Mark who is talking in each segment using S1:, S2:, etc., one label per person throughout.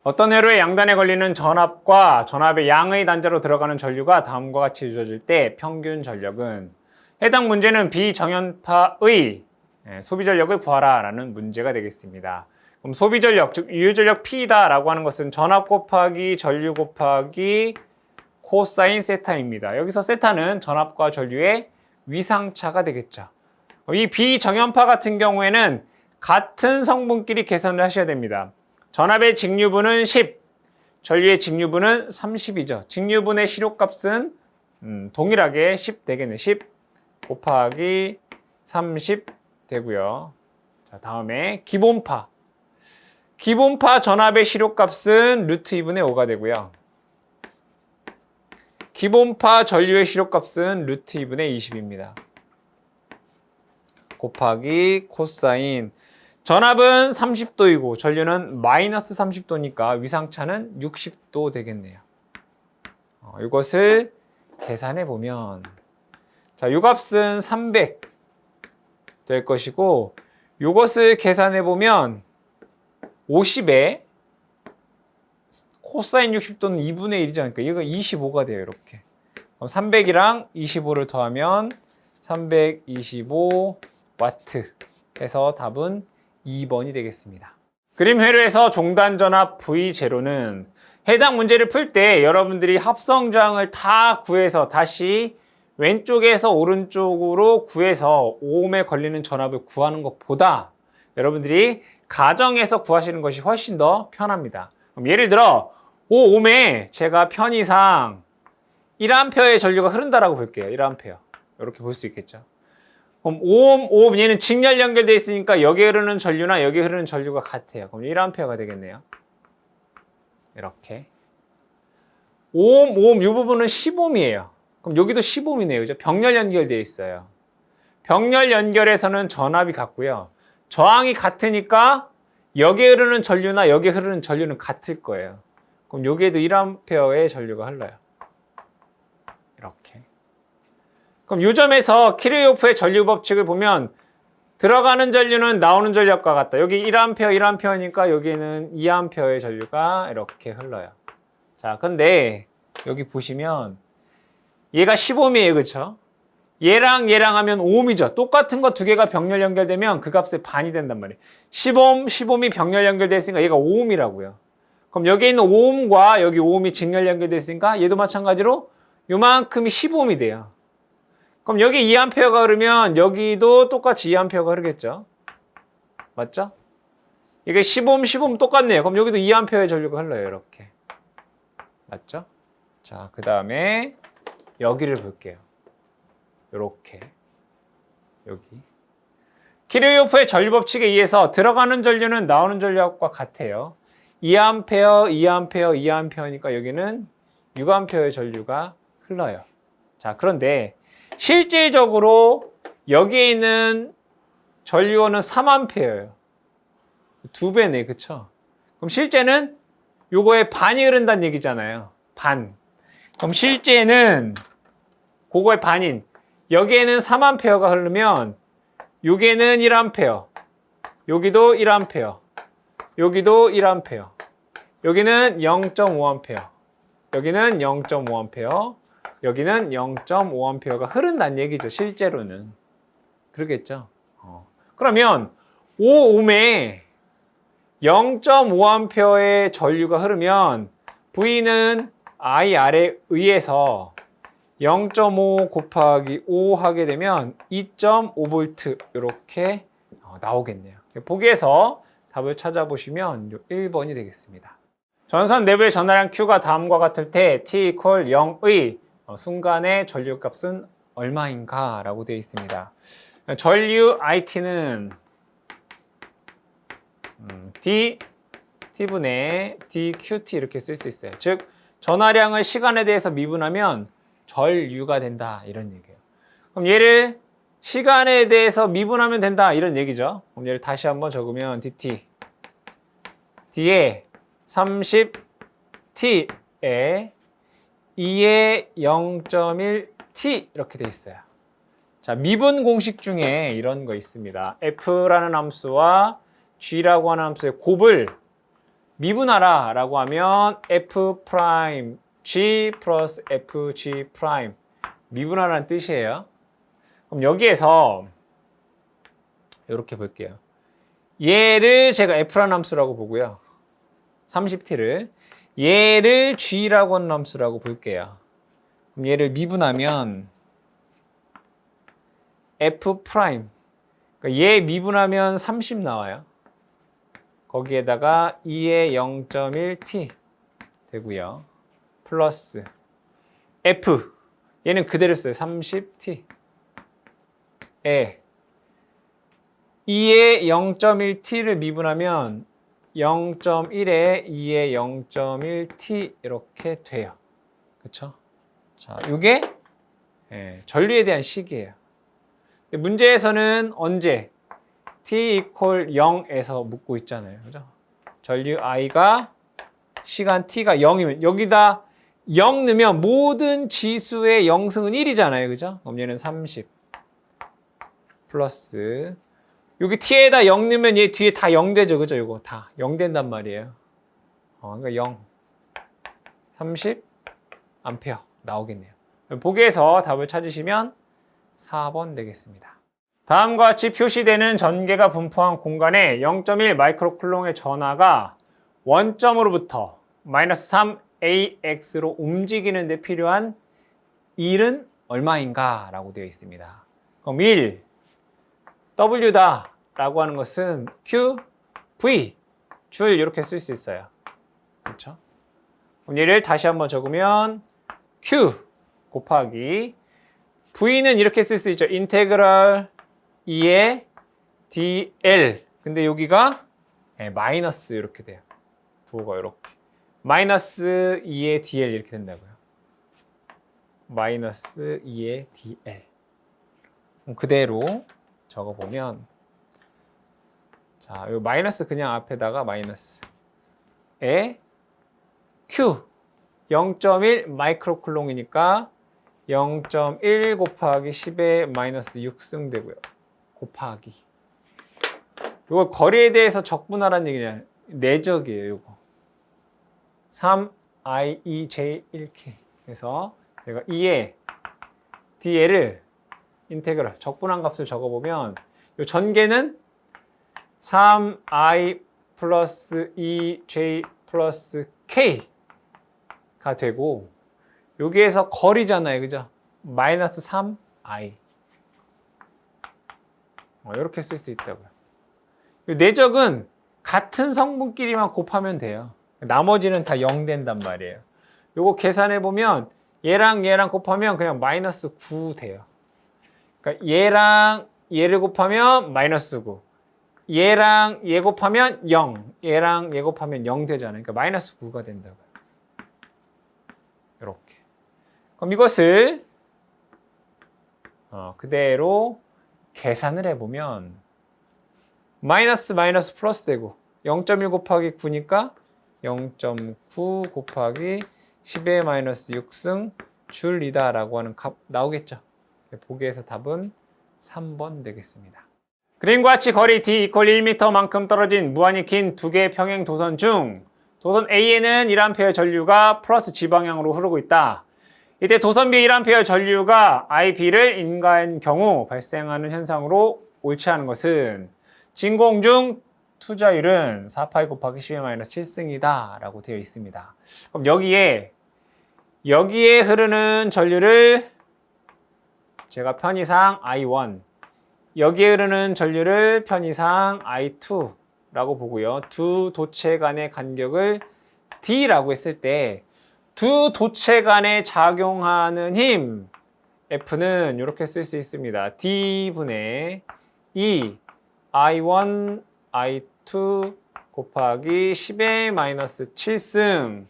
S1: 어떤 회로의 양단에 걸리는 전압과 전압의 양의 단자로 들어가는 전류가 다음과 같이 주어질 때 평균 전력은 해당 문제는 비정연파의 소비 전력을 구하라 라는 문제가 되겠습니다. 그럼 소비 전력, 즉 유효 전력 P다 라고 하는 것은 전압 곱하기 전류 곱하기 코사인 세타입니다. 여기서 세타는 전압과 전류의 위상차가 되겠죠. 이 비정연파 같은 경우에는 같은 성분끼리 계산을 하셔야 됩니다. 전압의 직류분은 10, 전류의 직류분은 30이죠. 직류분의 실효값은 동일하게 10 되겠네. 10 곱하기 30 되고요. 자, 다음에 기본파. 기본파 전압의 실효값은 루트 2분의 5가 되고요. 기본파 전류의 실효값은 루트 2분의 20입니다. 곱하기 코사인. 전압은 30도이고 전류는 마이너스 30도니까 위상차는 60도 되겠네요. 이것을 계산해 보면 자, 요 값은 300 될 것이고 이것을 계산해 보면 50에 코사인 60도는 2분의 1이지 않을까? 이거 25가 돼요. 이렇게. 그럼 300이랑 25를 더하면 325 와트 해서 답은 2번이 되겠습니다. 그림 회로에서 종단 전압 V0는 해당 문제를 풀 때 여러분들이 합성 저항을 다 구해서 다시 왼쪽에서 오른쪽으로 구해서 오음에 걸리는 전압을 구하는 것보다 여러분들이 가정에서 구하시는 것이 훨씬 더 편합니다. 그럼 예를 들어 5옴에 제가 편의상 1A의 전류가 흐른다라고 볼게요. 1A. 이렇게 볼 수 있겠죠. 그럼 5옴, 얘는 직렬 연결되어 있으니까 여기에 흐르는 전류나 여기에 흐르는 전류가 같아요. 그럼 1A가 되겠네요. 이렇게. 5옴, 이 부분은 10옴이에요. 그럼 여기도 10옴이네요. 그죠? 병렬 연결되어 있어요. 병렬 연결에서는 전압이 같고요. 저항이 같으니까 여기에 흐르는 전류나 여기에 흐르는 전류는 같을 거예요. 그럼 여기에도 1A의 전류가 흘러요. 이렇게. 그럼 이 점에서 키르요프의 전류 법칙을 보면 들어가는 전류는 나오는 전력과 같다. 여기 1A, 1A니까 여기는 2A의 전류가 이렇게 흘러요. 자, 근데 여기 보시면 얘가 10옴이에요. 그쵸? 얘랑 하면 5옴이죠. 똑같은 거 두 개가 병렬 연결되면 그 값의 반이 된단 말이에요. 10옴, 10옴이 병렬 연결되어 있으니까 얘가 5옴이라고요. 그럼 여기 있는 5옴과 여기 5옴이 직렬 연결되어 있으니까 얘도 마찬가지로 요만큼이 15옴이 돼요. 그럼 여기 2A가 흐르면 여기도 똑같이 2A가 흐르겠죠. 맞죠? 이게 10옴 똑같네요. 그럼 여기도 2A의 전류가 흘러요. 이렇게. 맞죠? 자, 그 다음에 여기를 볼게요. 이렇게. 여기. 키르요프의 전류 법칙에 의해서 들어가는 전류는 나오는 전류와 같아요. 2A, 2A, 2A니까 여기는 6A의 전류가 흘러요. 자, 그런데 실질적으로 여기에 있는 전류원은 3A예요. 2배네, 그쵸? 그럼 실제는 요거의 반이 흐른다는 얘기잖아요. 반. 그럼 실제는 그거의 반인 여기에는 3A가 흐르면 여기에는 1A, 여기도 1A, 여기도 1A, 여기는 0.5A, 여기는 0.5A, 여기는 0.5A가 흐른다는 얘기죠. 실제로는. 그러겠죠. 그러면 5옴에 0.5A의 전류가 흐르면 V는 IR에 의해서 0.5 곱하기 5 하게 되면 2.5V 이렇게 나오겠네요. 보기에서 답을 찾아보시면 1번이 되겠습니다. 전선 내부의 전하량 Q가 다음과 같을 때 T = 0의 순간의 전류값은 얼마인가 라고 되어 있습니다. 전류 IT는 T분의 dQt 이렇게 쓸 수 있어요. 즉 전하량을 시간에 대해서 미분하면 전류가 된다 이런 얘기예요. 그럼 얘를 시간에 대해서 미분하면 된다 이런 얘기죠. 그럼 얘를 다시 한번 적으면 dt d에 30t에 2에 0.1t 이렇게 돼 있어요. 자, 미분 공식 중에 이런 거 있습니다. f라는 함수와 g라고 하는 함수의 곱을 미분하라 라고 하면 F 프라임 G 플러스 FG 프라임 미분하라는 뜻이에요. 그럼 여기에서 이렇게 볼게요. 얘를 제가 F라는 함수라고 보고요. 30t를 얘를 G라고 하는 함수라고 볼게요. 그럼 얘를 미분하면 F 프라임 그러니까 얘 미분하면 30 나와요. 거기에다가 2의 0.1t 되고요. 플러스 F 얘는 그대로 써요. 30t 에 2의 0.1t를 미분하면 0.1에 2의 0.1t 이렇게 돼요. 그쵸? 자, 요게 전류에 대한 식이에요. 문제에서는 언제 t equal 0에서 묻고 있잖아요. 그죠? 전류 i가 시간 t가 0이면 여기다 0 넣으면 모든 지수의 0승은 1이잖아요. 그죠? 그럼 얘는 30 플러스 여기 t에다 0 넣으면 얘 뒤에 다 0 되죠. 그죠? 이거 다 0 된단 말이에요. 그러니까 0 30 암페어 나오겠네요. 보기에서 답을 찾으시면 4번 되겠습니다. 다음과 같이 표시되는 전개가 분포한 공간에 0.1 마이크로쿨롱의 전하가 원점으로부터 마이너스 3AX로 움직이는 데 필요한 1은 얼마인가? 라고 되어 있습니다. 그럼 1, W다 라고 하는 것은 Q, V, 줄 이렇게 쓸 수 있어요. 그렇죠? 그럼 얘를 다시 한번 적으면 Q 곱하기 V는 이렇게 쓸 수 있죠. 인테그럴 2의 dl. 근데 여기가 마이너스 이렇게 돼요. 부호가 이렇게. 마이너스 2의 dl 이렇게 된다고요. 마이너스 2의 dl. 그대로 적어보면 자, 이 마이너스 그냥 앞에다가 마이너스에 Q 0.1 마이크로쿨롱이니까 0.1 곱하기 10의 마이너스 6승 되고요. 곱하기. 이거 거리에 대해서 적분하라는 얘기잖아요. 내적이에요. 이거 3i2j1k. 그래서 내가 2의 dl을 인테그럴 적분한 값을 적어보면 이 전개는 3i 플러스 2j 플러스 k가 되고 여기에서 거리잖아요. 그죠? 마이너스 3i. 이렇게 쓸 수 있다고요. 내적은 같은 성분끼리만 곱하면 돼요. 나머지는 다 0 된단 말이에요. 요거 계산해 보면 얘랑 얘랑 곱하면 그냥 마이너스 9 돼요. 그러니까 얘랑 얘를 곱하면 마이너스 9. 얘랑 얘 곱하면 0. 얘랑 얘 곱하면 0 되잖아요. 그러니까 마이너스 9가 된다고요. 이렇게. 그럼 이것을 그대로 계산을 해보면 마이너스 마이너스 플러스 되고 0.1 곱하기 9니까 0.9 곱하기 10의 마이너스 6승 줄이다 라고 하는 값 나오겠죠. 보기에서 답은 3번 되겠습니다. 그림과 같이 거리 D = 1m만큼 떨어진 무한히 긴 두 개의 평행 도선 중 도선 A에는 1A의 전류가 플러스 G 방향으로 흐르고 있다. 이때 도선 B 1A의 전류가 IB를 인가한 경우 발생하는 현상으로 옳지 않은 것은 진공 중 투자율은 4파이 곱하기 10의 마이너스 7승이다 라고 되어 있습니다. 그럼 여기에 흐르는 전류를 제가 편의상 I1, 여기에 흐르는 전류를 편의상 I2 라고 보고요. 두 도체 간의 간격을 D라고 했을 때 두 도체 간에 작용하는 힘 F는 이렇게 쓸 수 있습니다. D분의 2 I1, I2 곱하기 10의 마이너스 7승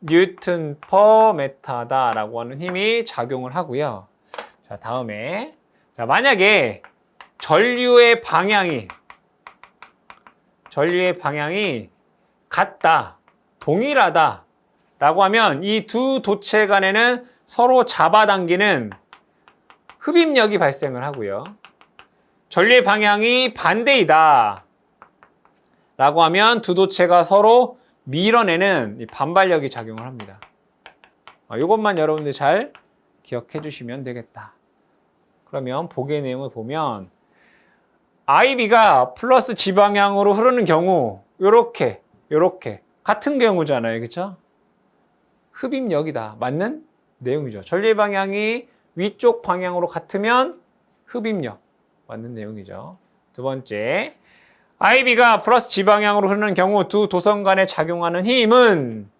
S1: 뉴턴 퍼 메타다 라고 하는 힘이 작용을 하고요. 자, 다음에 만약에 전류의 방향이 같다, 동일하다 라고 하면 이 두 도체 간에는 서로 잡아당기는 흡입력이 발생을 하고요. 전류의 방향이 반대이다. 라고 하면 두 도체가 서로 밀어내는 이 반발력이 작용을 합니다. 이것만 여러분들 잘 기억해 주시면 되겠다. 그러면 보기의 내용을 보면 IB가 플러스 G 방향으로 흐르는 경우 요렇게 같은 경우잖아요. 그렇죠? 흡입력이다. 맞는 내용이죠. 전류의 방향이 위쪽 방향으로 같으면 흡입력. 맞는 내용이죠. 두 번째, IB가 플러스 G 방향으로 흐르는 경우 두 도선 간에 작용하는 힘은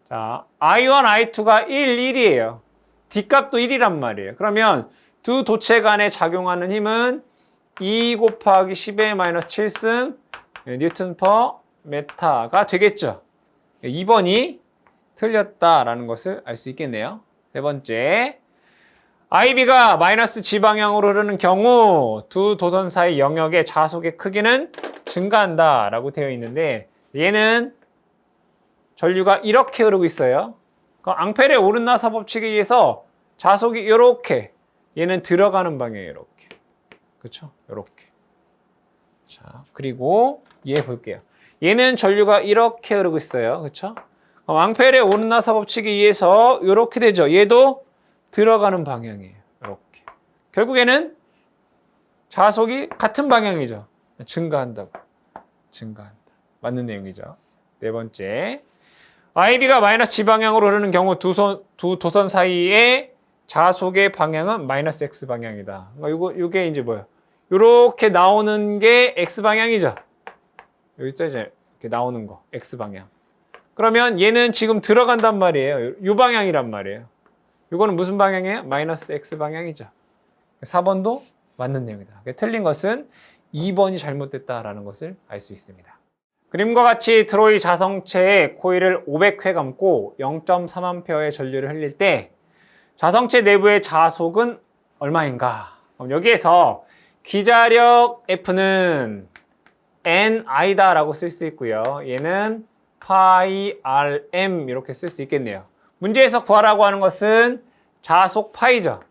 S1: 자, I1, I2가 1, 1이에요. D값도 1이란 말이에요. 그러면 두 도체 간에 작용하는 힘은 2 곱하기 10의 마이너스 7승 뉴턴 퍼 메타가 되겠죠. 2번이 틀렸다라는 것을 알 수 있겠네요. 세 번째, IB가 마이너스 G 방향으로 흐르는 경우 두 도선 사이 영역의 자속의 크기는 증가한다라고 되어 있는데 얘는 전류가 이렇게 흐르고 있어요. 그럼 앙페르의 오른나사 법칙에 의해서 자속이 이렇게 얘는 들어가는 방향이에요. 이렇게. 그렇죠? 이렇게. 자, 그리고 얘 볼게요. 얘는 전류가 이렇게 흐르고 있어요. 그렇죠? 앙페르의 오른나사 법칙에 의해서 이렇게 되죠. 얘도 들어가는 방향이에요. 이렇게. 결국에는 자속이 같은 방향이죠. 증가한다고. 증가한다. 맞는 내용이죠. 네 번째. IB가 마이너스 G 방향으로 흐르는 경우 두 도선 사이의 자속의 방향은 마이너스 X 방향이다. 그러니까 요게 이제 뭐예요? 요렇게 나오는 게 X 방향이죠. 여기 있죠, 이제 이렇게 나오는 거. X 방향. 그러면 얘는 지금 들어간단 말이에요. 요 방향이란 말이에요. 요거는 무슨 방향이에요? 마이너스 X 방향이죠. 4번도 맞는 내용이다. 틀린 것은 2번이 잘못됐다라는 것을 알 수 있습니다. 그림과 같이 트로이 자성체에 코일을 500회 감고 0.3A의 전류를 흘릴 때 자성체 내부의 자속은 얼마인가? 그럼 여기에서 기자력 F는 NI다라고 쓸 수 있고요. 얘는 파이 RM 이렇게 쓸 수 있겠네요. 문제에서 구하라고 하는 것은 자속 파이죠.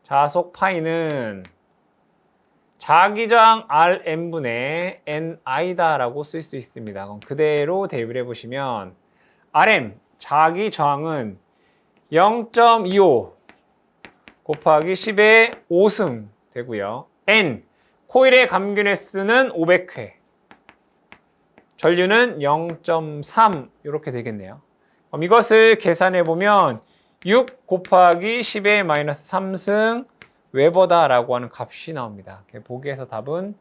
S1: 자속 파이는 자기저항 RM분의 NI다라고 쓸 수 있습니다. 그럼 그대로 대입을 해보시면 RM, 자기저항은 0.25 곱하기 10의 5승 되고요. N, 코일의 감균 횟수는 500회. 전류는 0.3 이렇게 되겠네요. 그럼 이것을 계산해 보면 6 곱하기 10의 마이너스 3승 웨버다라고 하는 값이 나옵니다. 보기에서 답은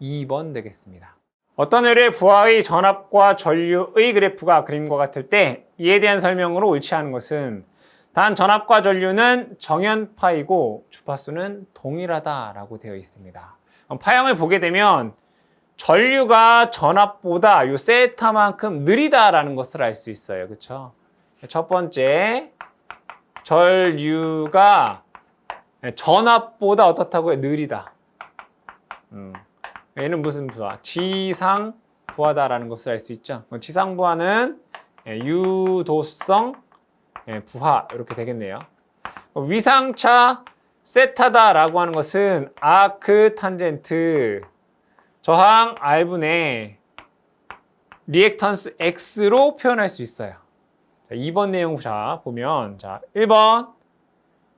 S1: 2번 되겠습니다. 어떤 혈의 부하의 전압과 전류의 그래프가 그림과 같을 때 이에 대한 설명으로 옳지 않은 것은 단 전압과 전류는 정연파이고 주파수는 동일하다라고 되어 있습니다. 그럼 파형을 보게 되면 전류가 전압보다 요 세타만큼 느리다라는 것을 알 수 있어요. 그렇죠? 첫 번째, 전류가 전압보다 어떻다고요? 느리다. 얘는 무슨 부하? 지상 부하다라는 것을 알 수 있죠. 지상 부하는 유도성 부하 이렇게 되겠네요. 위상차 세타다라고 하는 것은 아크 탄젠트 저항 R분의 리액턴스 X로 표현할 수 있어요. 자, 2번 내용 자 보면 자 1번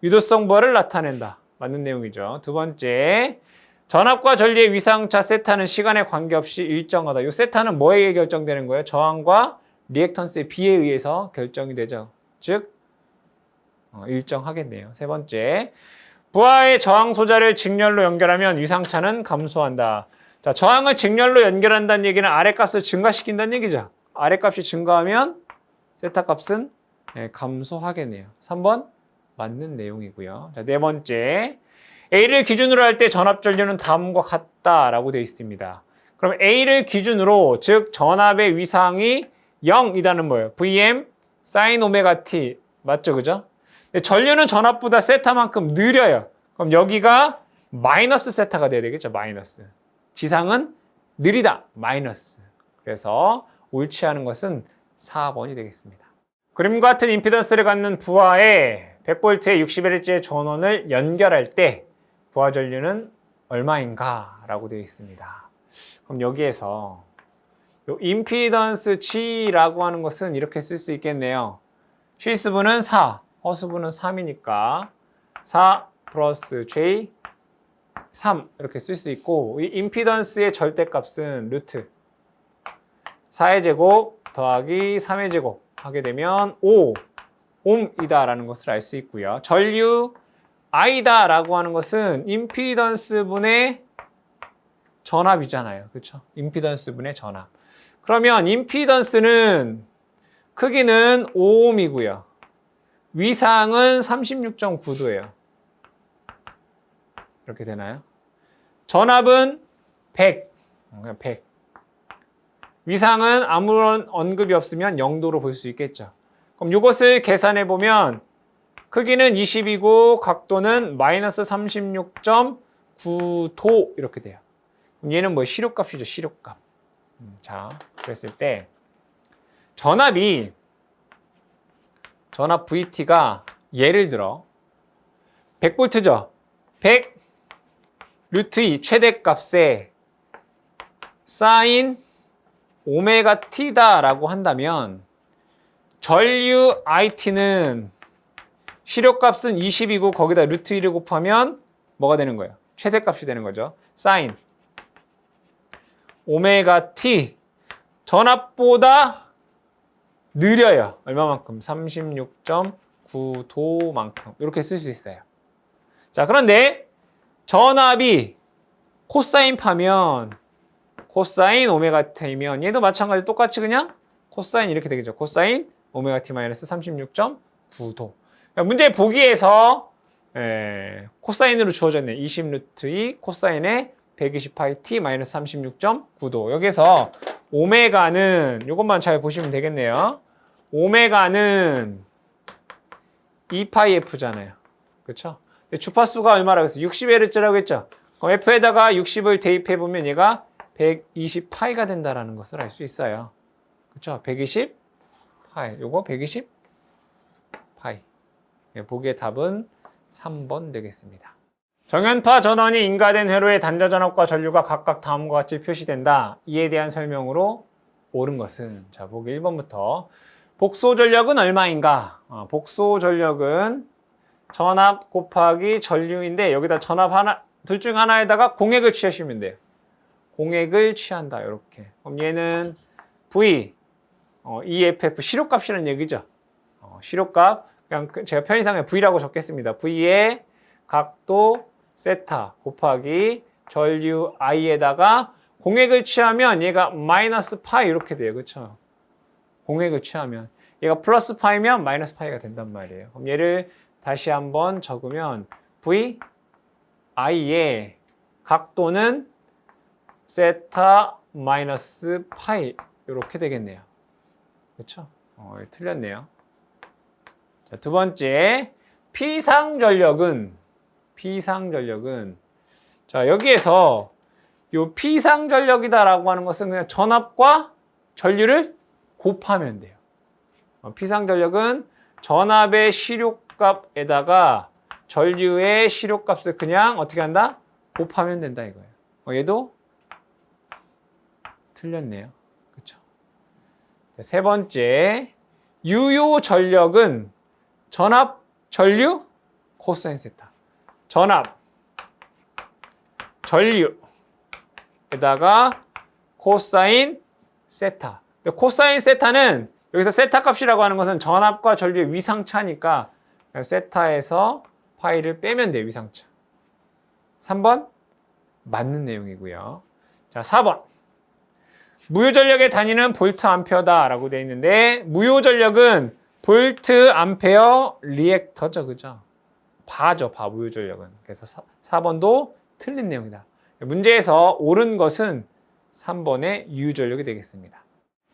S1: 유도성 부하를 나타낸다. 맞는 내용이죠. 두 번째 전압과 전류의 위상차 세타는 시간에 관계없이 일정하다. 이 세타는 뭐에 의해 결정되는 거예요? 저항과 리액턴스의 비에 의해서 결정이 되죠. 즉 일정하겠네요. 세 번째 부하의 저항 소자를 직렬로 연결하면 위상차는 감소한다. 자, 저항을 직렬로 연결한다는 얘기는 아래값을 증가시킨다는 얘기죠. 아래값이 증가하면 세타 값은 감소하겠네요. 3번 맞는 내용이고요. 자, 네 번째 A를 기준으로 할 때 전압 전류는 다음과 같다라고 되어 있습니다. 그럼 A를 기준으로 즉 전압의 위상이 0이다는 뭐예요? Vm sin 오메가 t 맞죠, 그죠? 근데 전류는 전압보다 세타만큼 느려요. 그럼 여기가 마이너스 세타가 돼야 되겠죠, 마이너스. 지상은 느리다, 마이너스. 그래서 옳지 않은 것은 4번이 되겠습니다. 그림과 같은 임피던스를 갖는 부하에 100V의 60Hz의 전원을 연결할 때 부하 전류는 얼마인가 라고 되어 있습니다. 그럼 여기에서 요 임피던스 G라고 하는 것은 이렇게 쓸 수 있겠네요. 실수분은 4, 허수분은 3이니까 4 플러스 J 3 이렇게 쓸 수 있고, 이 임피던스의 절대값은 루트 4의 제곱 더하기 3의 제곱 하게 되면 5옴이다 라는 것을 알 수 있고요. 전류 I다 라고 하는 것은 임피던스 분의 전압이잖아요. 그렇죠? 임피던스 분의 전압. 그러면 임피던스는 크기는 5옴이고요. 위상은 36.9도예요. 이렇게 되나요? 전압은 100. 그냥 100. 위상은 아무런 언급이 없으면 0도로 볼 수 있겠죠. 그럼 이것을 계산해 보면 크기는 20이고 각도는 마이너스 36.9도 이렇게 돼요. 그럼 얘는 뭐 시료값이죠, 시료값. 자, 그랬을 때 전압 VT가 예를 들어 100V죠. 100 루트 2 최대값에 사인 오메가 T다라고 한다면 전류 IT는 시료값은 20이고 거기다 루트 2를 곱하면 뭐가 되는 거예요? 최대값이 되는 거죠. 사인 오메가 T 전압보다 느려요. 얼마만큼? 36.9도만큼. 이렇게 쓸 수 있어요. 자, 그런데 전압이 코사인 파면 코사인 오메가 T면 얘도 마찬가지로 똑같이 그냥 코사인 이렇게 되겠죠. 코사인 오메가 T 마이너스 36.9도. 문제 보기에서 코사인으로 주어졌네. 20 루트 2 코사인에 120파이 T 마이너스 36.9도. 여기서 오메가는 이것만 잘 보시면 되겠네요. 오메가는 2파이 F잖아요. 그렇죠? 주파수가 얼마라고 했어요? 60Hz라고 했죠? 그럼 F에다가 60을 대입해 보면 얘가 120파이가 된다라는 것을 알 수 있어요. 그렇죠? 120파이. 요거 120파이. 보기의 답은 3번 되겠습니다. 정연파 전원이 인가된 회로의 단자 전압과 전류가 각각 다음과 같이 표시된다. 이에 대한 설명으로 옳은 것은, 자, 보기 1번부터 복소 전력은 얼마인가? 복소 전력은 전압 곱하기 전류인데 여기다 전압 하나, 둘 중 하나에다가 공액을 취하시면 돼요. 공액을 취한다. 이렇게. 그럼 얘는 V, EFF 시료값이라는 얘기죠. 시료값, 그냥 제가 편의상에 V라고 적겠습니다. V의 각도 세타 곱하기 전류 I에다가 공액을 취하면 얘가 마이너스 파이 이렇게 돼요. 그렇죠? 공액을 취하면 얘가 플러스 파이면 마이너스 파이가 된단 말이에요. 그럼 얘를 다시 한번 적으면 V I의 각도는 세타 마이너스 파이 이렇게 되겠네요. 그렇죠? 틀렸네요. 자, 두 번째 피상전력은 자, 여기에서 요 피상전력이다라고 하는 것은 그냥 전압과 전류를 곱하면 돼요. 피상전력은 전압의 시료값에다가 전류의 시료값을 그냥 어떻게 한다? 곱하면 된다 이거예요. 얘도 틀렸네요. 그렇죠? 세 번째, 유효 전력은 전압, 전류, 코사인 세타. 전압, 전류에다가 코사인 세타. 코사인 세타는 여기서 세타 값이라고 하는 것은 전압과 전류의 위상차니까 세타에서 파이를 빼면 돼요. 위상차. 3번 맞는 내용이고요. 자, 4번. 무효전력의 단위는 볼트 암페어다 라고 되어 있는데 무효전력은 볼트 암페어 리액터죠. 그죠? 바죠. 바 무효전력은. 그래서 4번도 틀린 내용이다. 문제에서 옳은 것은 3번의 유효전력이 되겠습니다.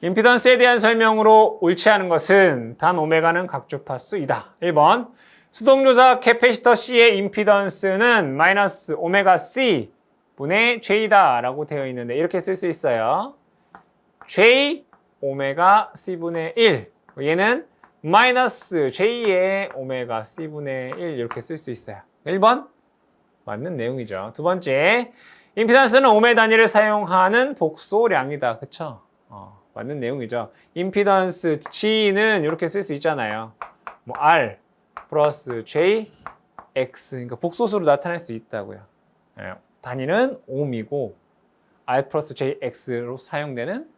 S1: 임피던스에 대한 설명으로 옳지 않은 것은 단 오메가는 각주파수이다. 1번 수동조작 캐패시터 C의 임피던스는 마이너스 오메가 C 분의 J다 라고 되어 있는데 이렇게 쓸 수 있어요. J 오메가 C분의 1 얘는 마이너스 J의 오메가 C분의 1 이렇게 쓸 수 있어요. 1번 맞는 내용이죠. 두 번째 임피던스는 오메 단위를 사용하는 복소량이다. 그쵸? 맞는 내용이죠. 임피던스 G는 이렇게 쓸 수 있잖아요. 뭐 R 플러스 J X, 그러니까 복소수로 나타낼 수 있다고요. 예, 단위는 옴이고 R 플러스 JX로 사용되는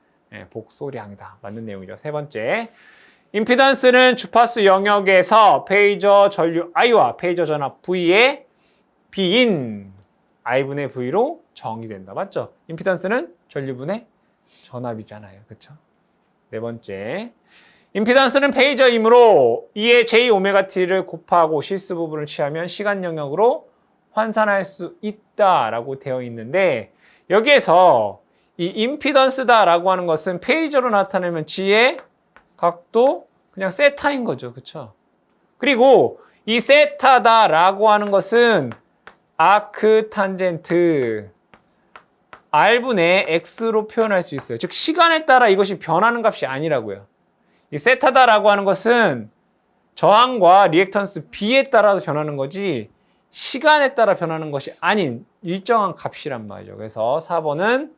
S1: 복소량이다. 맞는 내용이죠. 세 번째, 임피던스는 주파수 영역에서 페이저 전류 I와 페이저 전압 V의 B인 I분의 V로 정의된다. 맞죠? 임피던스는 전류분의 전압이잖아요. 그렇죠? 네 번째, 임피던스는 페이저이므로 2의 Jωt를 곱하고 실수 부분을 취하면 시간 영역으로 환산할 수 있다라고 되어 있는데, 여기에서 이 임피던스다라고 하는 것은 페이저로 나타내면 G의 각도 그냥 세타인 거죠. 그렇죠? 그리고 이 세타다라고 하는 것은 아크 탄젠트 R분의 X로 표현할 수 있어요. 즉 시간에 따라 이것이 변하는 값이 아니라고요. 이 세타다라고 하는 것은 저항과 리액턴스 B에 따라서 변하는 거지 시간에 따라 변하는 것이 아닌 일정한 값이란 말이죠. 그래서 4번은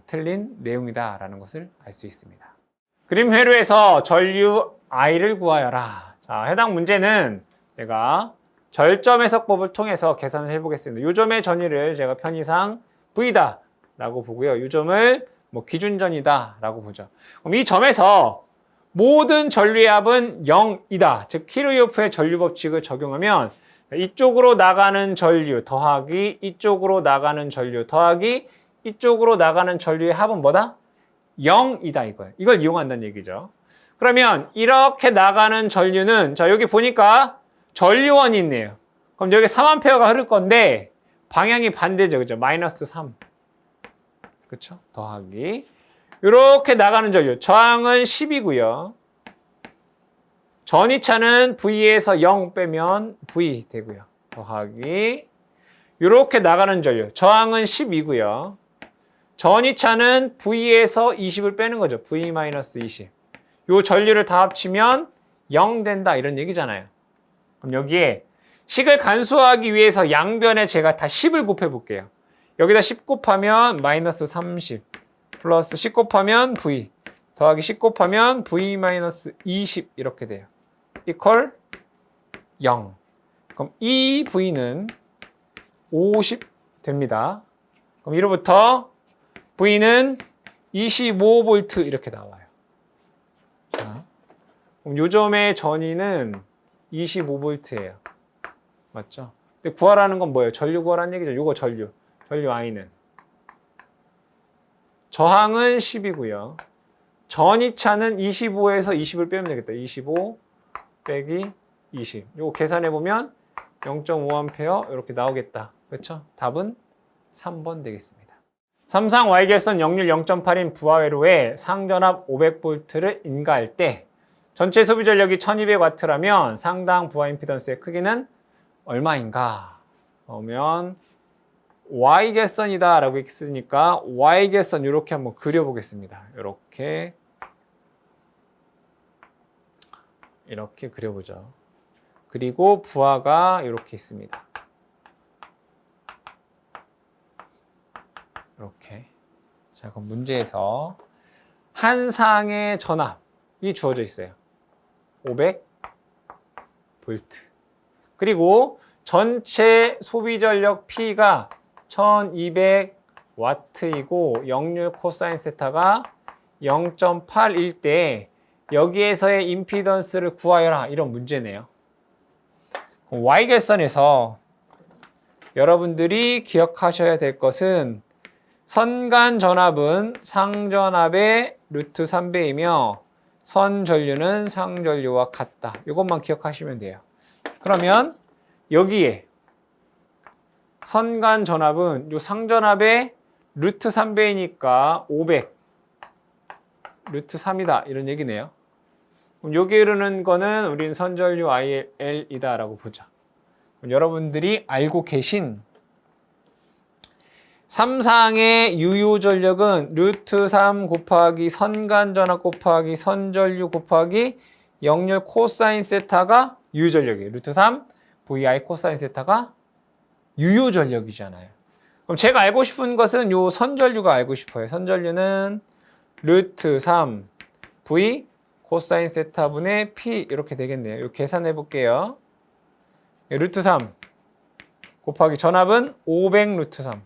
S1: 틀린 내용이다라는 것을 알 수 있습니다. 그림 회로에서 전류 I를 구하여라. 자, 해당 문제는 제가 절점 해석법을 통해서 계산을 해보겠습니다. 요점의 전위를 제가 편의상 V다 라고 보고요. 요점을 기준전이다 라고 보죠. 그럼 이 점에서 모든 전류의 합은 0이다. 즉 키르요프의 전류 법칙을 적용하면 이쪽으로 나가는 전류 더하기 이쪽으로 나가는 전류 더하기 이쪽으로 나가는 전류의 합은 뭐다? 0이다 이거예요. 이걸 이용한다는 얘기죠. 그러면 이렇게 나가는 전류는 자 여기 보니까 전류원이 있네요. 그럼 여기 3A가 흐를 건데 방향이 반대죠. 그죠? 마이너스 3. 그렇죠? 더하기 이렇게 나가는 전류 저항은 10이고요. 전이차는 V에서 0 빼면 V 되고요. 더하기 이렇게 나가는 전류 저항은 10이고요. 전이차는 V에서 20을 빼는 거죠. V-20. 요 전류를 다 합치면 0 된다 이런 얘기잖아요. 그럼 여기에 식을 간수하기 위해서 양변에 제가 다 10을 곱해 볼게요. 여기다 10 곱하면 마이너스 30 플러스 10 곱하면 V 더하기 10 곱하면 V-20 이렇게 돼요. 이퀄 0. 그럼 이 V는 50 됩니다. 그럼 이로부터 V는 25V 이렇게 나와요. 자, 그럼 요점의 전위는 25V예요. 맞죠? 근데 구하라는 건 뭐예요? 전류 구하라는 얘기죠. 요거 전류 I는. 저항은 10이고요. 전이차는 25에서 20을 빼면 되겠다. 25 빼기 20. 요거 계산해보면 0.5A 이렇게 나오겠다. 그렇죠? 답은 3번 되겠습니다. 삼상 Y결선 역률 0.8인 부하회로에 상전압 500V를 인가할 때 전체 소비 전력이 1200W라면 상당 부하 임피던스의 크기는 얼마인가? 그러면 Y결선이다 라고 했으니까 Y결선 이렇게 한번 그려보겠습니다. 이렇게 그려보죠. 그리고 부하가 이렇게 있습니다. 이렇게. 자, 그럼 문제에서 한 상의 전압이 주어져 있어요. 500V. 그리고 전체 소비 전력 P가 1200W이고 역률 코사인 세타가 0.8일 때 여기에서의 임피던스를 구하여라 이런 문제네요. Y결선에서 여러분들이 기억하셔야 될 것은 선간 전압은 상전압의 루트 3배이며 선전류는 상전류와 같다. 이것만 기억하시면 돼요. 그러면 여기에 선간 전압은 요 상전압의 루트 3배이니까 500 루트 3이다 이런 얘기네요. 그럼 여기 흐르는 거는 우린 선전류 IL이다 라고 보자. 그럼 여러분들이 알고 계신 삼상의 유효 전력은 루트 3 곱하기 선간 전압 곱하기 선전류 곱하기 역률 코사인 세타가 유효 전력이에요. 루트 3 VI 코사인 세타가 유효 전력이잖아요. 그럼 제가 알고 싶은 것은 요 선전류가 알고 싶어요. 선전류는 루트 3 V 코사인 세타분의 P 이렇게 되겠네요. 이거 계산해 볼게요. 루트 3 곱하기 전압은 500 루트 3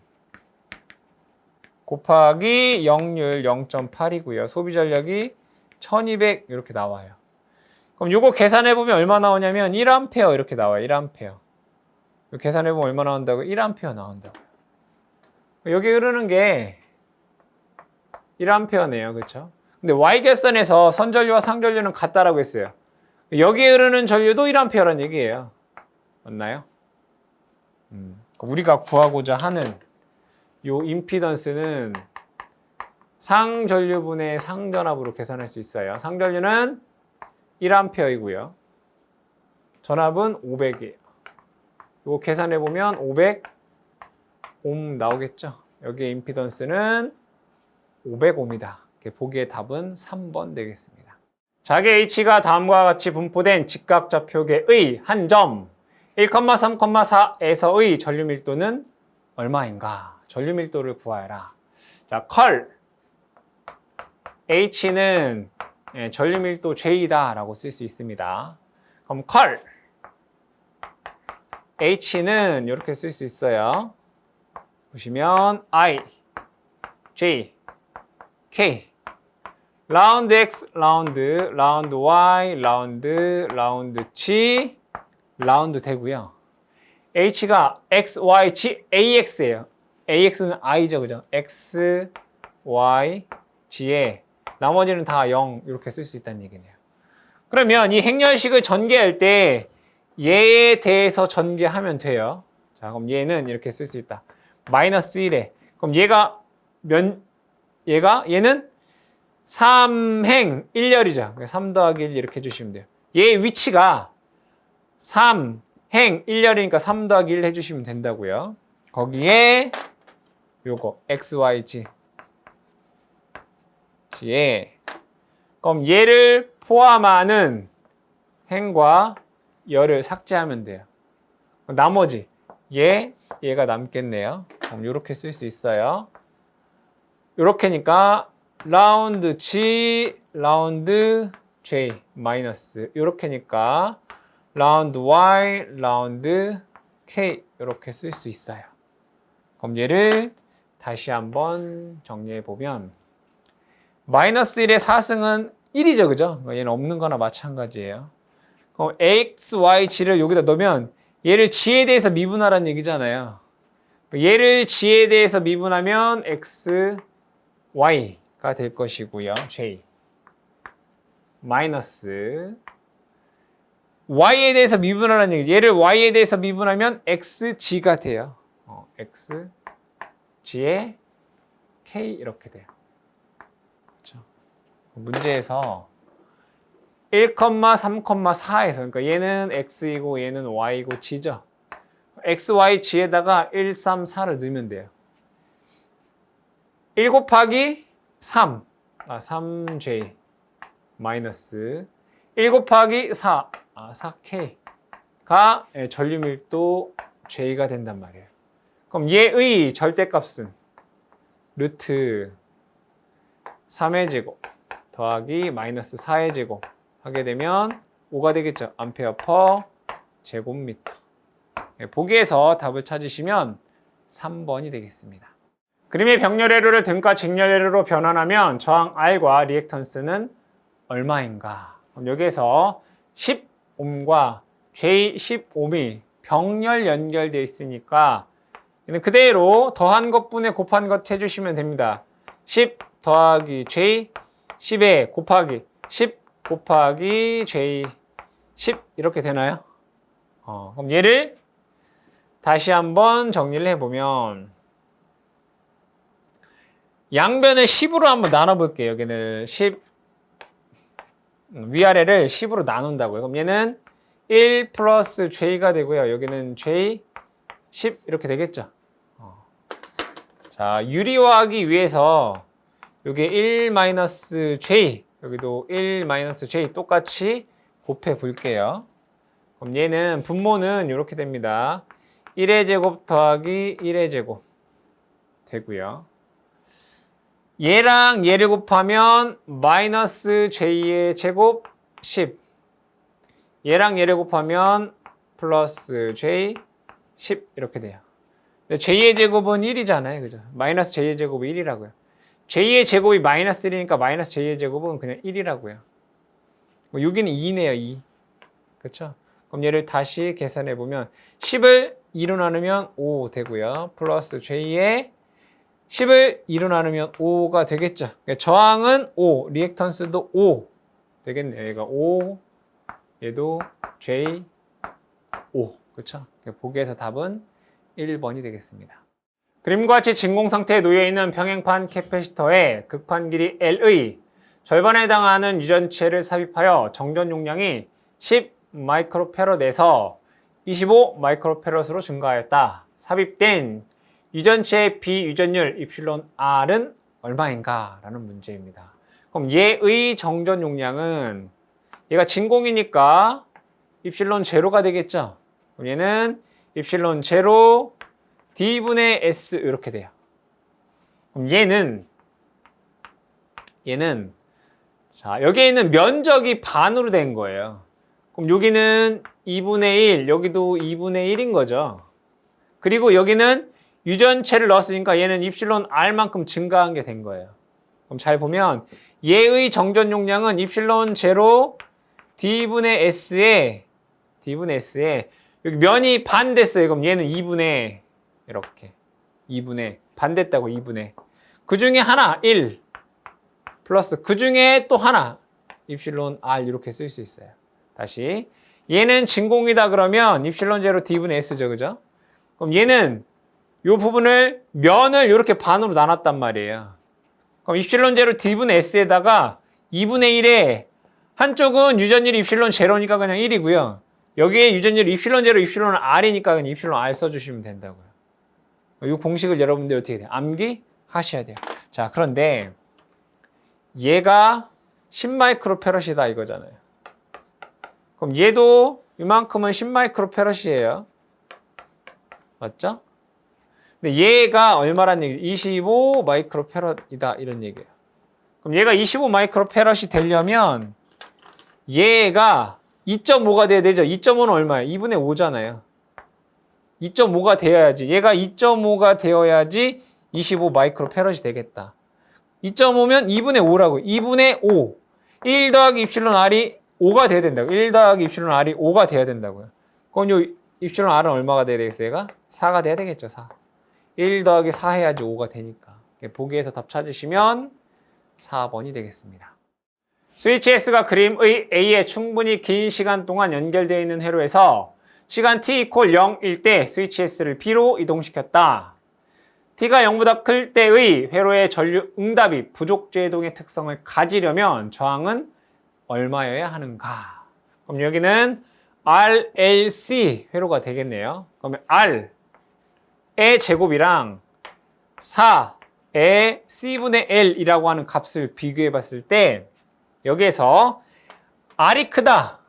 S1: 곱하기 역률 0.8이고요. 소비 전력이 1200 이렇게 나와요. 그럼 이거 계산해 보면 얼마 나오냐면 1A 이렇게 나와요. 1A. 계산해 보면 얼마 나온다고? 1A 나온다고. 여기 흐르는 게 1A네요. 그렇죠? 근데 Y계선에서 선전류와 상전류는 같다라고 했어요. 여기에 흐르는 전류도 1A라는 얘기예요. 맞나요? 우리가 구하고자 하는 요 임피던스는 상전류분의 상전압으로 계산할 수 있어요. 상전류는 1A이고요. 전압은 500이에요. 이거 계산해 보면 500옴 나오겠죠. 여기에 임피던스는 500옴이다. 보기에 답은 3번 되겠습니다. 자개 H가 다음과 같이 분포된 직각좌표계의 한 점 1,3,4에서의 전류 밀도는 얼마인가? 전류 밀도를 구하여라. 자, 컬 H는 전류 밀도 J다 라고 쓸 수 있습니다. 그럼 컬 H는 이렇게 쓸 수 있어요. 보시면 I, J, K 라운드 X, 라운드 Y, 라운드 G, 라운드 되고요. H가 X, Y, G, AX예요. AX는 I죠, 그죠? X, Y, G에 나머지는 다 0 이렇게 쓸 수 있다는 얘기네요. 그러면 이 행렬식을 전개할 때 얘에 대해서 전개하면 돼요. 자, 그럼 얘는 이렇게 쓸 수 있다. 마이너스 1에. 그럼 얘는 3행 1열이죠. 3 더하기 1 이렇게 해주시면 돼요. 얘의 위치가 3행 1열이니까 3 더하기 1 해주시면 된다고요. 거기에 요거 x, y, g 에 그럼 얘를 포함하는 행과 열을 삭제하면 돼요. 나머지 얘가 남겠네요. 그럼 이렇게 쓸 수 있어요. 이렇게니까 라운드 G, 라운드 J 마이너스 이렇게니까 라운드 Y, 라운드 K 이렇게 쓸 수 있어요. 그럼 얘를 다시 한번 정리해 보면 마이너스 1의 4승은 1이죠. 그죠? 얘는 없는 거나 마찬가지예요. 그럼 X, Y, G를 여기다 넣으면 얘를 G에 대해서 미분하라는 얘기잖아요. 얘를 G에 대해서 미분하면 X, Y가 될 것이고요. J 마이너스 Y에 대해서 미분하라는 얘기. 얘를 Y에 대해서 미분하면 XG가 돼요. X, G에 K 이렇게 돼요. 그렇죠? 문제에서 1,3,4에서 그러니까 얘는 X이고 얘는 Y이고 G죠. X, Y, G에다가 1, 3, 4를 넣으면 돼요. 1 곱하기 3, 3J 마이너스 1 곱하기 4, 4K가 전류 밀도 J가 된단 말이에요. 그럼 얘의 절대값은 루트 3의 제곱 더하기 마이너스 4의 제곱 하게 되면 5가 되겠죠. 암페어 퍼 제곱미터. 보기에서 답을 찾으시면 3번이 되겠습니다. 그림의 병렬회로를 등가 직렬회로로 변환하면 저항 R과 리액턴스는 얼마인가? 그럼 여기에서 10옴과 J10옴이 병렬 연결되어 있으니까 그대로 더한 것분에 곱한 것 해주시면 됩니다. 10 더하기 J 10에 곱하기 10 곱하기 J 10 이렇게 되나요? 그럼 얘를 다시 한번 정리를 해보면 양변을 10으로 한번 나눠볼게요. 여기는 10 위아래를 10으로 나눈다고요. 그럼 얘는 1 플러스 J가 되고요. 여기는 J 10 이렇게 되겠죠. 자, 유리화하기 위해서 여기 1 마이너스 J 여기도 1 마이너스 J 똑같이 곱해 볼게요. 그럼 얘는 분모는 이렇게 됩니다. 1의 제곱 더하기 1의 제곱 되고요. 얘랑 얘를 곱하면 마이너스 j의 제곱 10. 얘랑 얘를 곱하면 플러스 j 10 이렇게 돼요. j의 제곱은 1이잖아요. 그죠? 마이너스 j의 제곱이 1이라고요. j의 제곱이 마이너스 1이니까 마이너스 j의 제곱은 그냥 1이라고요. 여기는 2네요. 2. 그렇죠? 그럼 얘를 다시 계산해 보면 10을 2로 나누면 5 되고요. 플러스 j의 10을 2로 나누면 5가 되겠죠. 그러니까 저항은 5, 리액턴스도 5 되겠네요. 얘가 5, 얘도 j 5. 그렇죠? 보기에서 답은 1번이 되겠습니다. 그림과 같이 진공 상태에 놓여 있는 평행판 캐패시터의 극판 길이 L의 절반에 해당하는 유전체를 삽입하여 정전 용량이 10 마이크로패럿에서 25 마이크로패럿으로 증가하였다. 삽입된 유전체의 비유전율 입실론 R은 얼마인가? 라는 문제입니다. 그럼 얘의 정전 용량은 얘가 진공이니까 입실론 제로가 되겠죠? 그럼 얘는 입실론 제로 D분의 S 이렇게 돼요. 그럼 얘는 자, 여기에 있는 면적이 반으로 된 거예요. 그럼 여기는 2분의 1, 여기도 2분의 1인 거죠. 그리고 여기는 유전체를 넣었으니까 얘는 입실론 R만큼 증가한 게 된 거예요. 그럼 잘 보면 얘의 정전 용량은 입실론 제로 D분의 S에 여기 면이 반 됐어요. 그럼 얘는 2분의 이렇게 2분의 반 됐다고 2분의 그 중에 하나 1 플러스 그 중에 또 하나 입실론 R 이렇게 쓸 수 있어요. 다시 얘는 진공이다 그러면 입실론 제로 D분의 S죠. 그죠? 그럼 얘는 이 부분을 면을 이렇게 반으로 나눴단 말이에요. 그럼 입실론 제로 D분의 S에다가 2분의 1에 한쪽은 유전율이 입실론 제로니까 그냥 1이고요. 여기에 유전율이 입실론 제로 입실론 R이니까 그냥 입실론 R 써주시면 된다고요. 이 공식을 여러분들 어떻게 돼요? 암기하셔야 돼요. 자, 그런데 얘가 10마이크로패럿이다 이거잖아요. 그럼 얘도 이만큼은 10마이크로패럿이에요. 맞죠? 근데 얘가 얼마란 얘기죠? 25마이크로패럿이다 이런 얘기예요. 그럼 얘가 25마이크로패럿이 되려면 얘가 2.5가 돼야 되죠. 2.5는 얼마예요? 2분의 5잖아요. 2.5가 되어야지. 얘가 2.5가 되어야지 25마이크로패럿이 되겠다. 2.5면 2분의 5라고. 2분의 5. 1 더하기 입실론 R이 5가 돼야 된다고. 1 더하기 입실론 R이 5가 돼야 된다고요. 그럼 요 입실론 R은 얼마가 돼야 되겠어요? 얘가 4가 돼야 되겠죠. 4. 1 더하기 4 해야지 5가 되니까. 보기에서 답 찾으시면 4번이 되겠습니다. 스위치 S가 그림의 A에 충분히 긴 시간 동안 연결되어 있는 회로에서 시간 t = 0일 때 스위치 S를 B로 이동시켰다. t가 0보다 클 때의 회로의 전류 응답이 부족제동의 특성을 가지려면 저항은 얼마여야 하는가? 그럼 여기는 RLC 회로가 되겠네요. 그러면 R의 제곱이랑 4의 C분의 L이라고 하는 값을 비교해 봤을 때 여기에서 R이 크다.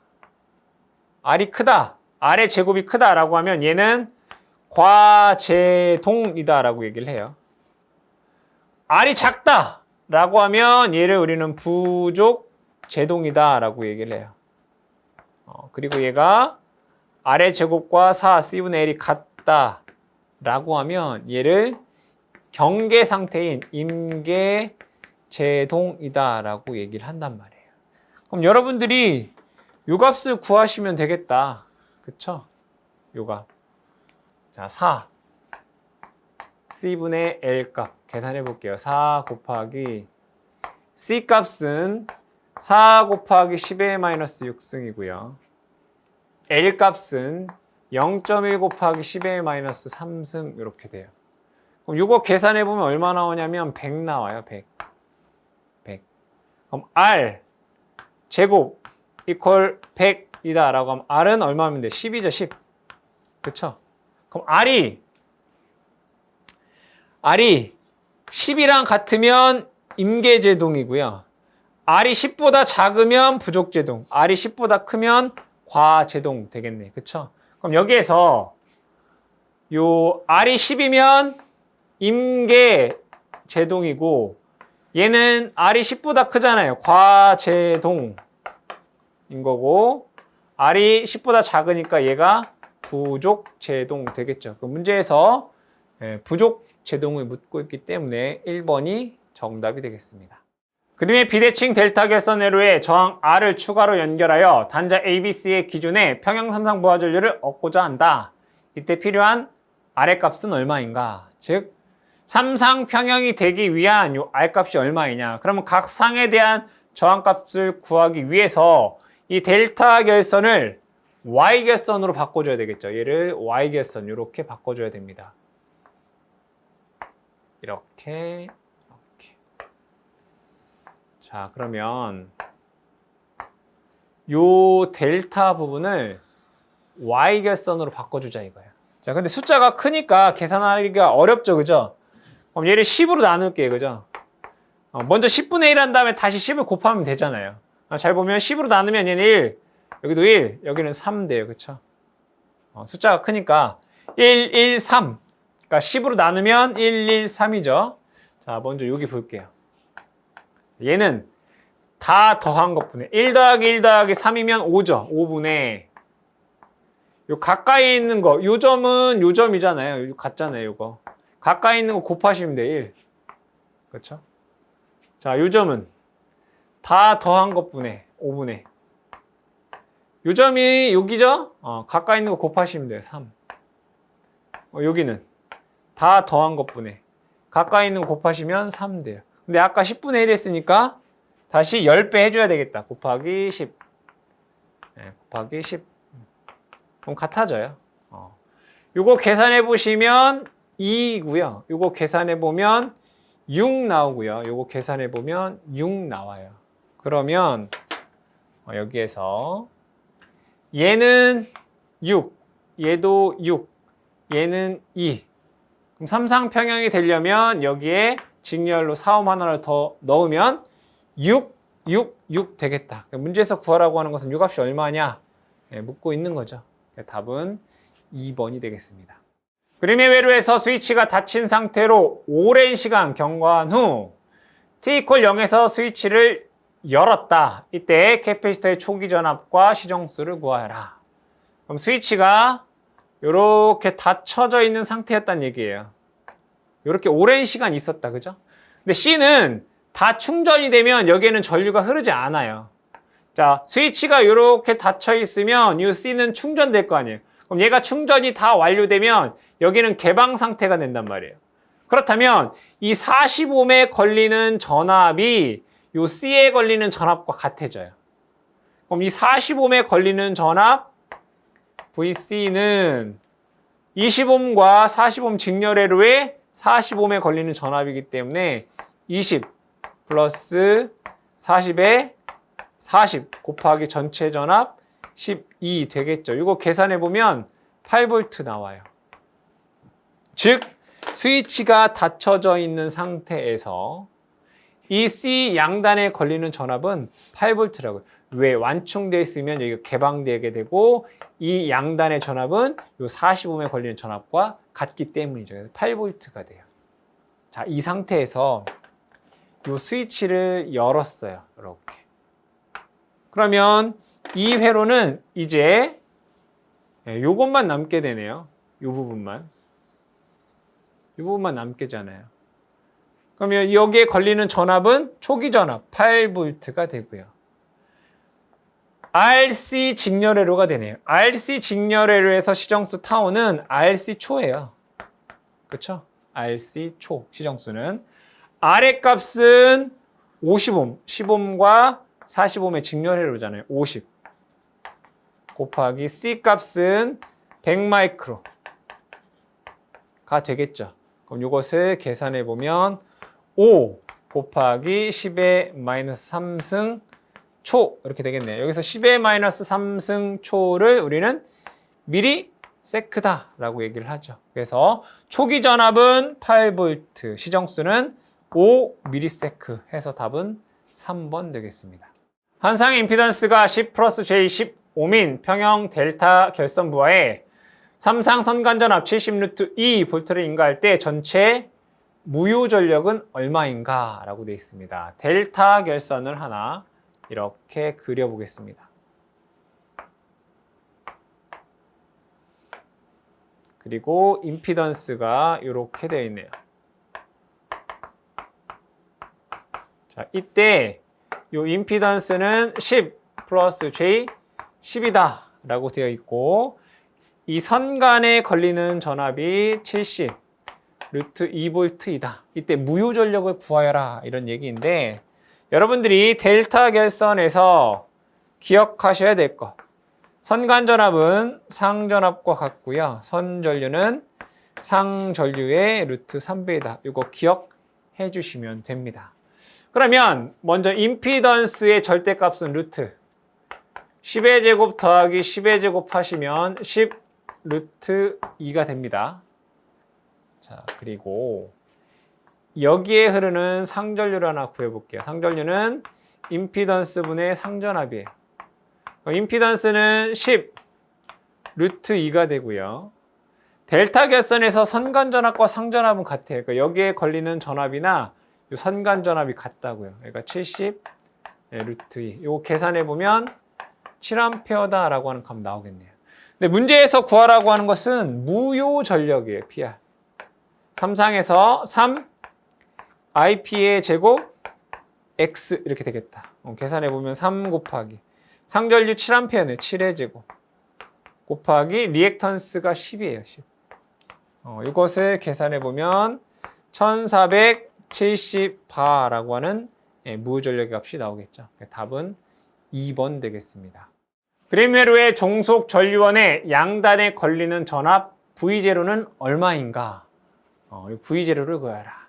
S1: R의 제곱이 크다라고 하면 얘는 과제동이다라고 얘기를 해요. R이 작다라고 하면 얘를 우리는 부족제동이다라고 얘기를 해요. 그리고 얘가 R의 제곱과 4 C분의 L이 같다라고 하면 얘를 경계 상태인 임계제동이다라고 얘기를 한단 말이에요. 그럼 여러분들이 요 값을 구하시면 되겠다. 그쵸? 요 값. 자, 4. C분의 L 값 계산해 볼게요. 4 곱하기 C 값은 4 곱하기 10의 마이너스 6승이고요. L 값은 0.1 곱하기 10의 마이너스 3승 이렇게 돼요. 그럼 이거 계산해 보면 얼마 나오냐면 100 나와요. 100. 그럼 R 제곱 이퀄 100이다 라고 하면 R은 얼마면 돼? 10이죠. 10. 그쵸? 그럼 R이 10이랑 같으면 임계제동이고요. R이 10보다 작으면 부족제동. R이 10보다 크면 과제동 되겠네. 그쵸? 그럼 여기에서 요 R이 10이면 임계제동이고 얘는 R이 10보다 크잖아요. 과제동인 거고 R이 10보다 작으니까 얘가 부족제동 되겠죠. 그 문제에서 부족제동을 묻고 있기 때문에 1번이 정답이 되겠습니다. 그림의 비대칭 델타 결선 회로에 저항 R을 추가로 연결하여 단자 ABC의 기준에 평형 삼상 부하 전류를 얻고자 한다. 이때 필요한 R의 값은 얼마인가? 즉 삼상 평형이 되기 위한 요 R 값이 얼마이냐? 그러면 각 상에 대한 저항 값을 구하기 위해서 이 델타 결선을 Y 결선으로 바꿔줘야 되겠죠. 얘를 Y 결선 이렇게 바꿔줘야 됩니다. 이렇게. 자, 그러면 요 델타 부분을 Y 결선으로 바꿔주자 이거예요. 자, 근데 숫자가 크니까 계산하기가 어렵죠, 그죠? 그럼 얘를 10으로 나눌게요, 그죠? 먼저 10분의 1 한 다음에 다시 10을 곱하면 되잖아요. 잘 보면 10으로 나누면 얘는 1, 여기도 1, 여기는 3 돼요, 그쵸? 숫자가 크니까 1, 1, 3. 그러니까 10으로 나누면 1, 1, 3이죠. 자, 먼저 여기 볼게요. 얘는 다 더한 것분에 1 더하기 1 더하기 3이면 5죠. 5분의 요 가까이 있는 거, 요 점은 요 점이잖아요. 요 같잖아요, 요거. 가까이 있는 거 곱하시면 돼, 1. 그렇죠? 자, 요 점은 다 더한 것분에 5분의 요 점이 여기죠? 가까이 있는 거 곱하시면 돼요, 3. 여기는 다 더한 것분에 가까이 있는 거 곱하시면 3 돼요. 근데 아까 10분의 1 했으니까 다시 10배 해줘야 되겠다. 곱하기 10. 곱하기 10. 그럼 같아져요. 요거 계산해 보시면 2이고요. 요거 계산해 보면 6 나오고요. 요거 계산해 보면 6 나와요. 그러면 여기에서 얘는 6, 얘도 6, 얘는 2. 그럼 삼상평형이 되려면 여기에 직렬로 4옴 하나를 더 넣으면 6, 6, 6 되겠다. 문제에서 구하라고 하는 것은 요 값이 얼마냐? 묻고 있는 거죠. 답은 2번이 되겠습니다. 그림의 회로에서 스위치가 닫힌 상태로 오랜 시간 경과한 후 T=0에서 스위치를 열었다. 이때 캐패시터의 초기 전압과 시정수를 구하여라. 그럼 스위치가 이렇게 닫혀져 있는 상태였다는 얘기예요. 이렇게 오랜 시간 있었다, 그죠? 근데 C는 다 충전이 되면 여기에는 전류가 흐르지 않아요. 자, 스위치가 이렇게 닫혀 있으면 이 C는 충전될 거 아니에요. 그럼 얘가 충전이 다 완료되면 여기는 개방 상태가 된단 말이에요. 그렇다면 이 40옴에 걸리는 전압이 이 C에 걸리는 전압과 같아져요. 그럼 이 40옴에 걸리는 전압 VC는 20옴과 40옴 직렬회로에 40옴에 걸리는 전압이기 때문에 20 플러스 40에 40 곱하기 전체 전압 12 되겠죠. 이거 계산해 보면 8V 나와요. 즉 스위치가 닫혀져 있는 상태에서 이 C 양단에 걸리는 전압은 8V라고요. 왜? 완충되어 있으면 여기가 개방되게 되고 이 양단의 전압은 이 40옴에 걸리는 전압과 같기 때문이죠. 그래서 8V가 돼요. 자, 이 상태에서 이 스위치를 열었어요. 이렇게. 그러면 이 회로는 이제 요것만 남게 되네요. 이 부분만. 이 부분만 남게 되잖아요. 그러면 여기에 걸리는 전압은 초기 전압 8V가 되고요. RC 직렬회로가 되네요. RC 직렬회로에서 시정수 타우는 RC 초예요. 그렇죠? RC 초 시정수는 R의 값은 50옴, 10옴과 40옴의 직렬회로잖아요. 50 곱하기 C 값은 100 마이크로가 되겠죠. 그럼 이것을 계산해 보면 5 곱하기 10의 마이너스 3승 초 이렇게 되겠네요. 여기서 10의 마이너스 3승 초를 우리는 미리세크다라고 얘기를 하죠. 그래서 초기 전압은 8V, 시정수는 5 미리세크 해서 답은 3번 되겠습니다. 한 상의 임피던스가 10 플러스 J 10옴인 평형 델타 결선 부하에 삼상 선간전압 70루트 2 볼트를 인가할 때 전체 무효 전력은 얼마인가 라고 되어 있습니다. 델타 결선을 하나 이렇게 그려보겠습니다. 그리고 임피던스가 이렇게 되어 있네요. 자, 이때 이 임피던스는 10 플러스 J 10이다 라고 되어 있고, 이 선간에 걸리는 전압이 70 루트 2V이다. 이때 무효 전력을 구하여라 이런 얘기인데, 여러분들이 델타 결선에서 기억하셔야 될 것. 선간 전압은 상전압과 같고요. 선전류는 상전류의 루트 3배이다. 이거 기억해 주시면 됩니다. 그러면 먼저 임피던스의 절대값은 루트 10의 제곱 더하기 10의 제곱 하시면 10 루트 2가 됩니다. 자, 그리고 여기에 흐르는 상전류를 하나 구해볼게요. 상전류는 임피던스분의 상전압이에요. 임피던스는 10 루트 2가 되고요. 델타 결선에서 선간전압과 상전압은 같아요. 그러니까 여기에 걸리는 전압이나 선간전압이 같다고요. 그러니까 70 루트 2. 이거 계산해 보면 7A다라고 하는 값 나오겠네요. 근데 문제에서 구하라고 하는 것은 무효 전력이에요. PR. 3상에서 3 IP의 제곱 X 이렇게 되겠다. 계산해 보면 3 곱하기 상전류 7A네. 7의 제곱 곱하기 리액턴스가 10이에요. 10. 이것을 계산해 보면 1470바라고 하는 무효 전력의 값이 나오겠죠. 답은 2번 되겠습니다. 그림회로의 종속 전류원의 양단에 걸리는 전압 V0는 얼마인가? V0를 구하라.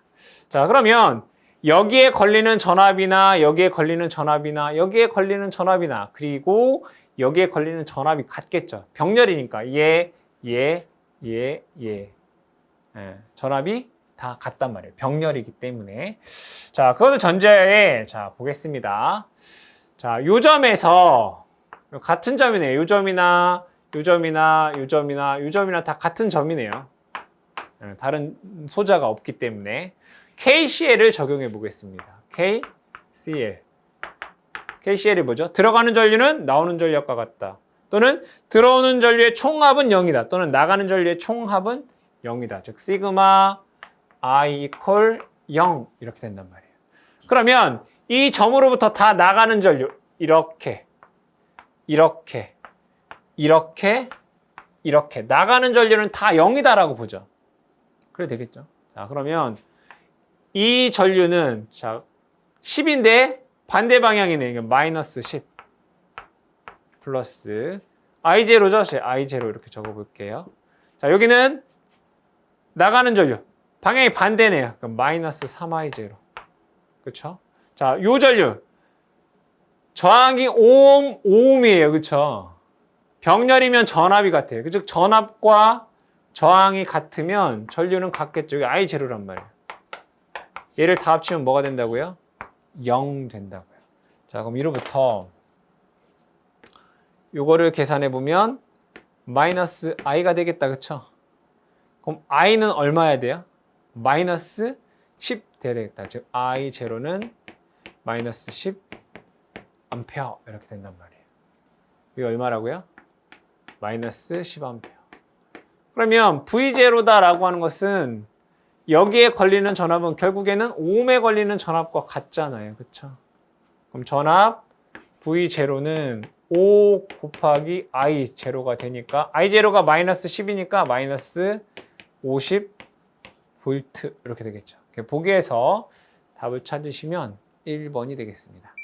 S1: 자, 그러면 여기에 걸리는 전압이나 여기에 걸리는 전압이나 여기에 걸리는 전압이나 그리고 여기에 걸리는 전압이 같겠죠. 병렬이니까 전압이 다 같단 말이에요. 병렬이기 때문에. 자, 그것을 전제하에 자, 보겠습니다. 자, 요 점에서 같은 점이네요. 요 점이나 요 점이나 요 점이나 요 점이나 다 같은 점이네요. 다른 소자가 없기 때문에 KCL을 적용해 보겠습니다. KCL. KCL이 뭐죠? 들어가는 전류는 나오는 전력과 같다. 또는 들어오는 전류의 총합은 0이다. 또는 나가는 전류의 총합은 0이다. 즉 시그마 I equal 0 이렇게 된단 말이에요. 그러면 이 점으로부터 다 나가는 전류 이렇게 나가는 전류는 다 0이다라고 보죠. 그래 되겠죠. 자, 그러면 이 전류는 자 10인데 반대 방향이네. 이게 마이너스 10 플러스 I0죠. I0 이렇게 적어볼게요. 자, 여기는 나가는 전류 방향이 반대네요. 그럼 마이너스 3I0. 그렇죠? 자, 요 전류 저항이 5ohm이에요. 그렇죠? 병렬이면 전압이 같아요. 즉 전압과 저항이 같으면 전류는 같겠죠. 여기 I0란 말이에요. 얘를 다 합치면 뭐가 된다고요? 0 된다고요. 자, 그럼 이로부터 요거를 계산해 보면 마이너스 I가 되겠다. 그쵸? 그럼 I는 얼마야 돼요? 마이너스 10 돼야 되겠다. 즉 I0는 마이너스 10 암페어 이렇게 된단 말이에요. 이게 얼마라고요? 마이너스 10 암페어. 그러면 V0다라고 하는 것은 여기에 걸리는 전압은 결국에는 ohm에 걸리는 전압과 같잖아요. 그렇죠? 그럼 전압 V0는 5 곱하기 I0가 되니까 I0가 마이너스 10이니까 마이너스 50 볼트 이렇게 되겠죠. 보기에서 답을 찾으시면 1번이 되겠습니다.